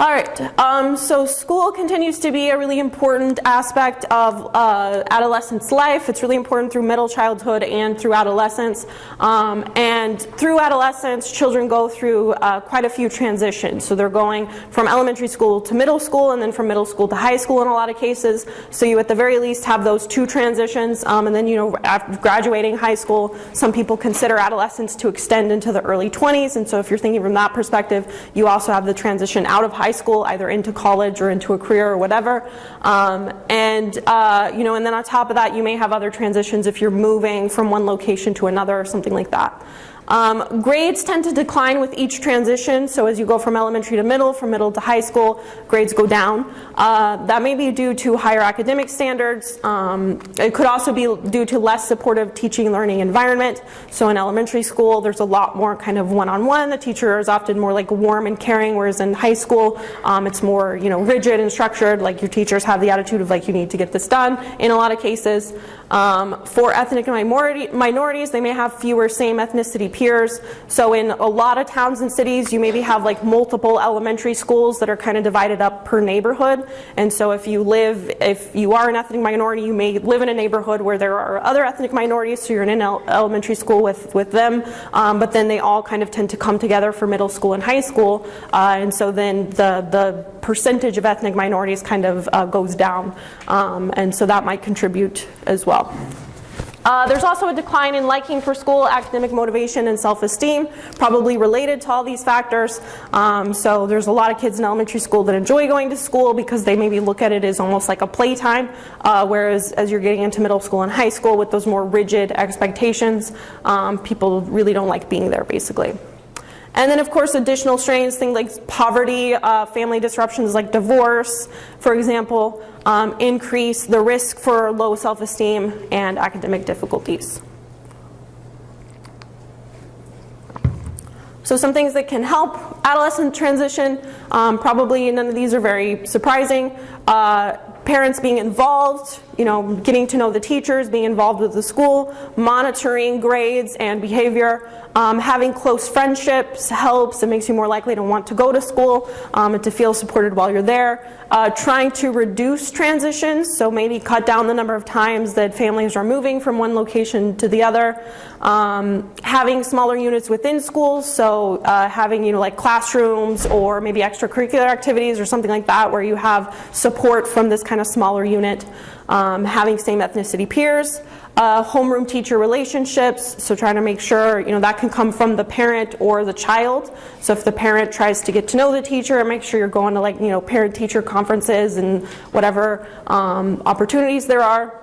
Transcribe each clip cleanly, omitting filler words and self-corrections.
All right, so school continues to be a really important aspect of adolescents' life. It's really important through middle childhood and through adolescence. And through adolescence, children go through quite a few transitions. So they're going from elementary school to middle school, and then from middle school to high school in a lot of cases. So you at the very least have those two transitions. And then, after graduating high school, some people consider adolescence to extend into the early 20s. And so if you're thinking from that perspective, you also have the transition out of high school, either into college or into a career or whatever. And then on top of that, you may have other transitions if you're moving from one location to another or something like that. Grades tend to decline with each transition. So as you go from elementary to middle, from middle to high school, grades go down. That may be due to higher academic standards. It could also be due to less supportive teaching and learning environment. So in elementary school, there's a lot more kind of one-on-one. The teacher is often more like warm and caring, whereas in high school, it's more rigid and structured. Like your teachers have the attitude of like, you need to get this done in a lot of cases. For ethnic minorities, they may have fewer same ethnicity peers. So in a lot of towns and cities, you maybe have like multiple elementary schools that are kind of divided up per neighborhood. And so if you are an ethnic minority, you may live in a neighborhood where there are other ethnic minorities, so you're in an elementary school with them. But then they all kind of tend to come together for middle school and high school. And so then the percentage of ethnic minorities kind of goes down. And so that might contribute as well. There's also a decline in liking for school, academic motivation, and self-esteem, probably related to all these factors. So there's a lot of kids in elementary school that enjoy going to school because they maybe look at it as almost like a playtime, whereas as you're getting into middle school and high school with those more rigid expectations, people really don't like being there, basically. And then, of course, additional strains, things like poverty, family disruptions like divorce, for example, increase the risk for low self-esteem and academic difficulties. So some things that can help adolescent transition, probably none of these are very surprising. Parents being involved, getting to know the teachers, being involved with the school, monitoring grades and behavior. Having close friendships helps. It makes you more likely to want to go to school and to feel supported while you're there. Trying to reduce transitions, so maybe cut down the number of times that families are moving from one location to the other. Having smaller units within schools, so having like classrooms or maybe extracurricular activities or something like that where you have support from this kind of smaller unit. Having same ethnicity peers. Homeroom teacher relationships, so trying to make sure that can come from the parent or the child. So if the parent tries to get to know the teacher, make sure you're going to parent-teacher conferences and whatever opportunities there are.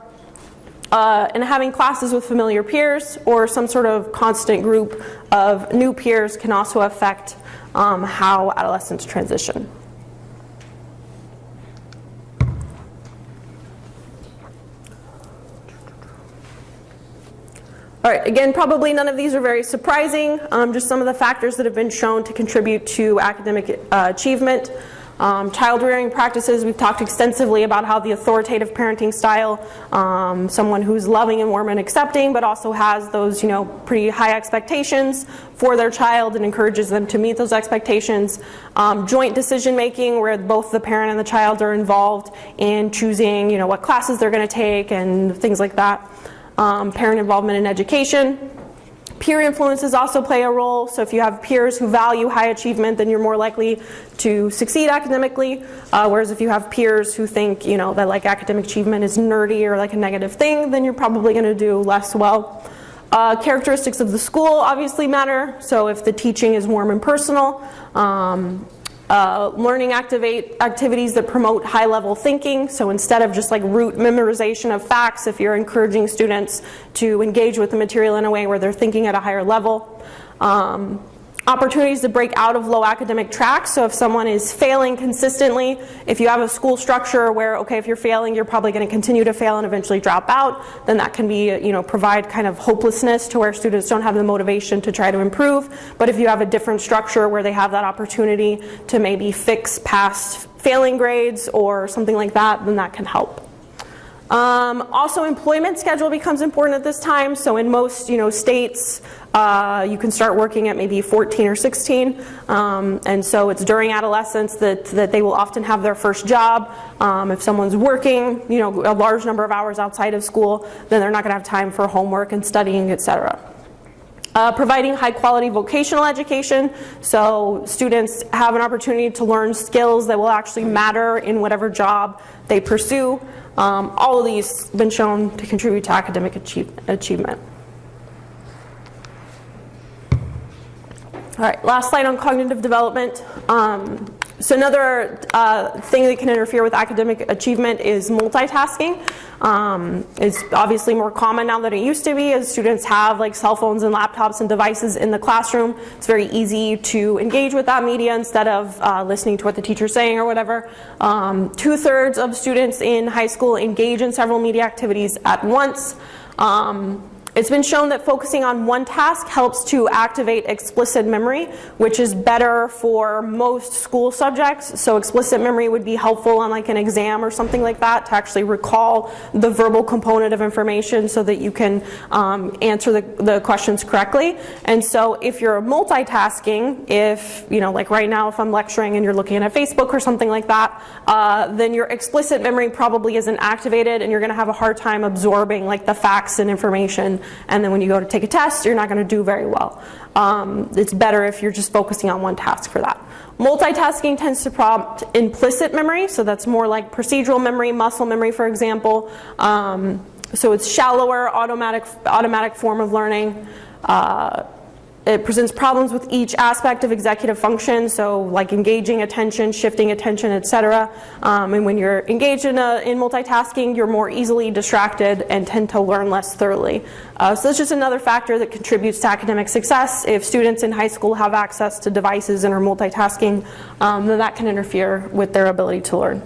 And having classes with familiar peers or some sort of constant group of new peers can also affect how adolescents transition. All right, again, probably none of these are very surprising, just some of the factors that have been shown to contribute to academic achievement. Child rearing practices, we've talked extensively about how the authoritative parenting style, someone who's loving and warm and accepting, but also has those pretty high expectations for their child and encourages them to meet those expectations. Joint decision making, where both the parent and the child are involved in choosing what classes they're going to take and things like that. Parent involvement in education. Peer influences also play a role. So if you have peers who value high achievement, then you're more likely to succeed academically. Whereas if you have peers who think that like academic achievement is nerdy or like a negative thing, then you're probably going to do less well. Characteristics of the school obviously matter. So if the teaching is warm and personal, learning activities that promote high-level thinking. So instead of just like rote memorization of facts, if you're encouraging students to engage with the material in a way where they're thinking at a higher level. Opportunities to break out of low academic tracks. So if someone is failing consistently, if you have a school structure where, okay, if you're failing, you're probably going to continue to fail and eventually drop out, then that can be, provide kind of hopelessness to where students don't have the motivation to try to improve. But if you have a different structure where they have that opportunity to maybe fix past failing grades or something like that, then that can help. Also, employment schedule becomes important at this time. So in most, states, you can start working at maybe 14 or 16, and so it's during adolescence that they will often have their first job. If someone's working, a large number of hours outside of school, then they're not going to have time for homework and studying, etc. Providing high quality vocational education, so students have an opportunity to learn skills that will actually matter in whatever job they pursue. All of these have been shown to contribute to academic achievement. All right, last slide on cognitive development. So another thing that can interfere with academic achievement is multitasking. It's obviously more common now than it used to be, as students have cell phones and laptops and devices in the classroom. It's very easy to engage with that media instead of listening to what the teacher's saying or whatever. 2/3 of students in high school engage in several media activities at once. It's been shown that focusing on one task helps to activate explicit memory, which is better for most school subjects. So explicit memory would be helpful on an exam or something like that, to actually recall the verbal component of information so that you can answer the questions correctly. And so if you're multitasking, if, like right now if I'm lecturing and you're looking at Facebook or something like that, then your explicit memory probably isn't activated, and you're going to have a hard time absorbing the facts and information. And then when you go to take a test, you're not going to do very well. It's better if you're just focusing on one task for that. Multitasking tends to prompt implicit memory, so that's more like procedural memory, muscle memory, for example. So it's shallower, automatic form of learning. It presents problems with each aspect of executive function, so like engaging attention, shifting attention, etc. And when you're engaged in multitasking, you're more easily distracted and tend to learn less thoroughly. So that's just another factor that contributes to academic success. If students in high school have access to devices and are multitasking, then that can interfere with their ability to learn.